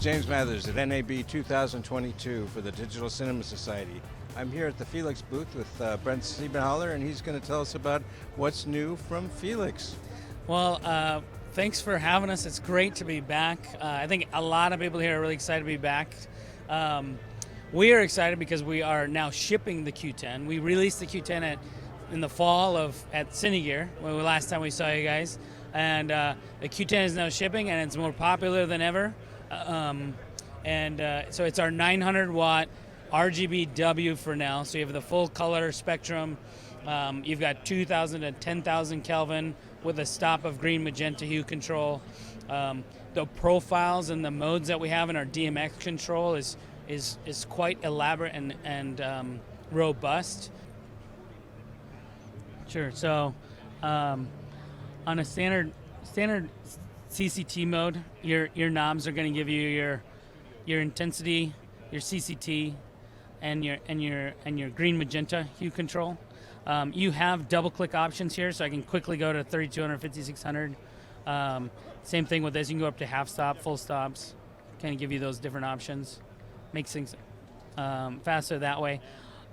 James Mathers at NAB 2022 for the Digital Cinema Society. I'm here at the FIILEX booth with Brent Siebenaler, and he's going to tell us about what's new from FIILEX. Well, thanks for having us. It's great to be back. I think a lot of people here are really excited to be back. We are excited because we are now shipping the Q10. We released the Q10 in the fall at Cinegear, last time we saw you guys. And the Q10 is now shipping, and it's more popular than ever. So it's our 900 watt RGB W for now. So you have the full color spectrum. You've got 2,000 to 10,000 Kelvin with a stop of green magenta hue control. The profiles and the modes that we have in our DMX control is quite elaborate and robust. Sure. So on a standard CCT mode, your knobs are going to give you your intensity, your CCT, and your green magenta hue control. You have double click options here, so I can quickly go to 3200, 5600. Same thing with this, you can go up to half stop, full stops, kind of give you those different options. Makes things faster that way.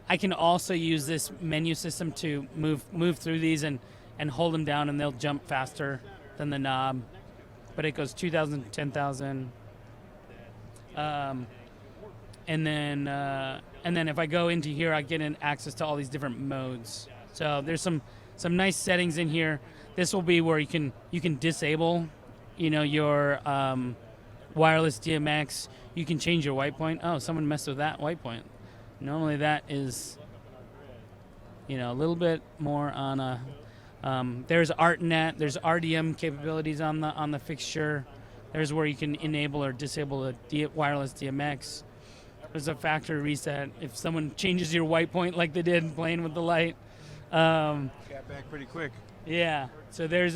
I can also use this menu system to move through these and hold them down, and they'll jump faster than the knob. But it goes 2,000, 10,000. And then if I go into here, I get access to all these different modes. So there's some nice settings in here. This will be where you can disable, your wireless DMX. You can change your white point. Oh, someone messed with that white point. Normally that is, a little bit more on a. There's ArtNet. There's RDM capabilities on the fixture. There's where you can enable or disable a wireless DMX. There's a factory reset if someone changes your white point like they did playing with the light. Got back pretty quick. Yeah. So there's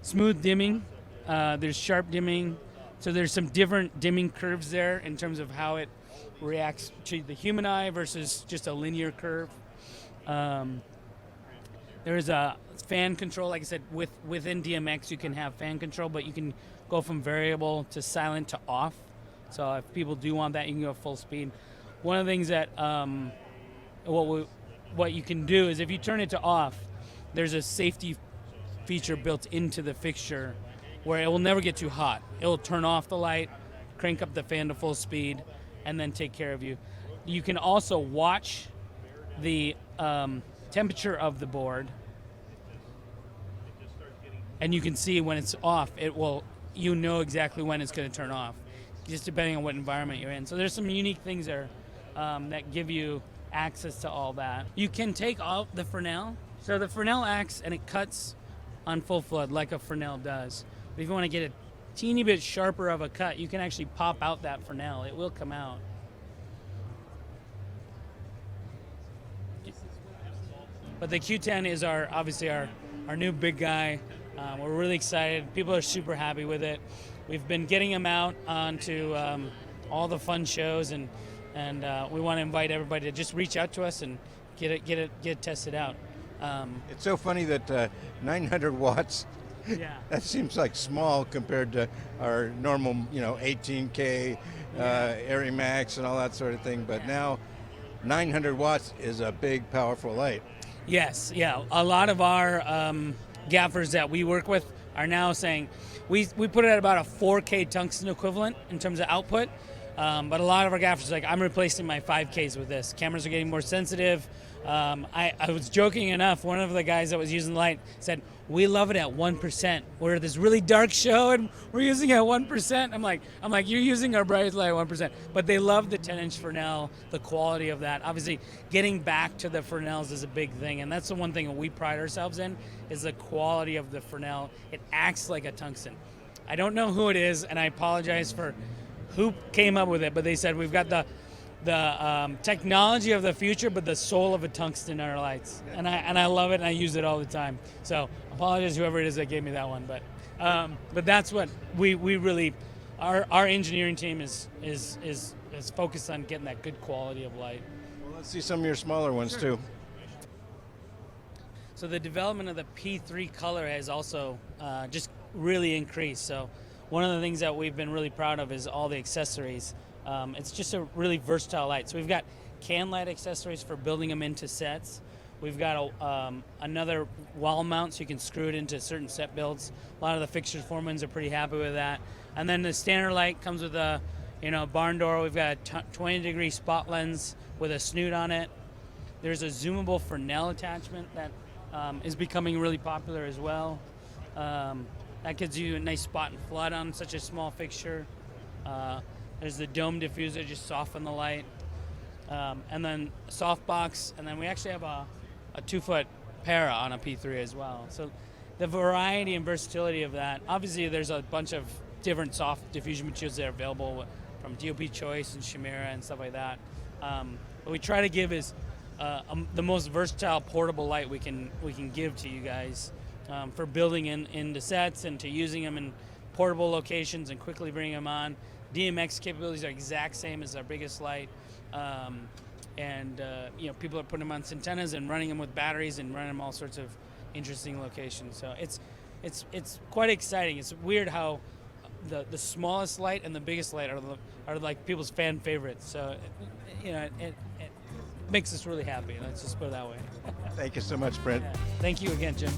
smooth dimming. There's sharp dimming. So there's some different dimming curves there in terms of how it reacts to the human eye versus just a linear curve. There's a fan control. Like I said, within DMX you can have fan control, but you can go from variable to silent to off. So if people do want that, you can go full speed. One of the things that what you can do is if you turn it to off, there's a safety feature built into the fixture where it will never get too hot. It will turn off the light, crank up the fan to full speed, and then take care of you. You can also watch the temperature of the board, and you can see when it's off. You know exactly when it's going to turn off, just depending on what environment you're in. So there's some unique things there that give you access to all that. You can take out the Fresnel. So the Fresnel acts and it cuts on full flood like a Fresnel does. But if you want to get a teeny bit sharper of a cut, you can actually pop out that Fresnel. It will come out. But the Q10 is obviously our new big guy. We're really excited. People are super happy with it. We've been getting them out onto all the fun shows, and we want to invite everybody to just reach out to us and get it tested out. It's so funny that 900 watts. Yeah. That seems like small compared to our normal, 18K Area Max and all that sort of thing. But now 900 watts is a big, powerful light. Yes, yeah. A lot of our gaffers that we work with are now saying we put it at about a 4K tungsten equivalent in terms of output. But a lot of our gaffers are like, I'm replacing my 5Ks with this. Cameras are getting more sensitive. I was joking enough. One of the guys that was using the light said, we love it at 1%. We're this really dark show and we're using it at 1%. I'm like, you're using our brightest light at 1%. But they love the 10-inch Fresnel, the quality of that. Obviously, getting back to the Fresnels is a big thing, and that's the one thing that we pride ourselves in is the quality of the Fresnel. It acts like a tungsten. I don't know who it is, and I apologize for who came up with it, but they said we've got the technology of the future, but the soul of a tungsten in our lights, and I love it, and I use it all the time. So apologize whoever it is that gave me that one, but that's what we really our engineering team is focused on getting that good quality of light. Well, let's see some of your smaller ones too. So the development of the P3 Color has also just really increased. So one of the things that we've been really proud of is all the accessories. It's just a really versatile light. So we've got can light accessories for building them into sets. We've got another wall mount so you can screw it into certain set builds. A lot of the fixture foremans are pretty happy with that. And then the standard light comes with a barn door. We've got a 20-degree spot lens with a snoot on it. There's a zoomable Fresnel attachment that is becoming really popular as well. That gives you a nice spot and flood on such a small fixture. There's the dome diffuser, just soften the light. And then softbox, and then we actually have a 2-foot para on a P3 as well. So the variety and versatility of that, obviously there's a bunch of different soft diffusion materials that are available from DOP Choice and Chimera and stuff like that. What we try to give is the most versatile portable light we can give to you guys for building into sets and to using them in portable locations and quickly bringing them on. DMX capabilities are exact same as our biggest light. People are putting them on Centenas and running them with batteries and running them all sorts of interesting locations. So it's quite exciting. It's weird how the smallest light and the biggest light are like people's fan favorites. So it makes us really happy. Let's just put it that way. Thank you so much, Brent. Yeah. Thank you again, Jim.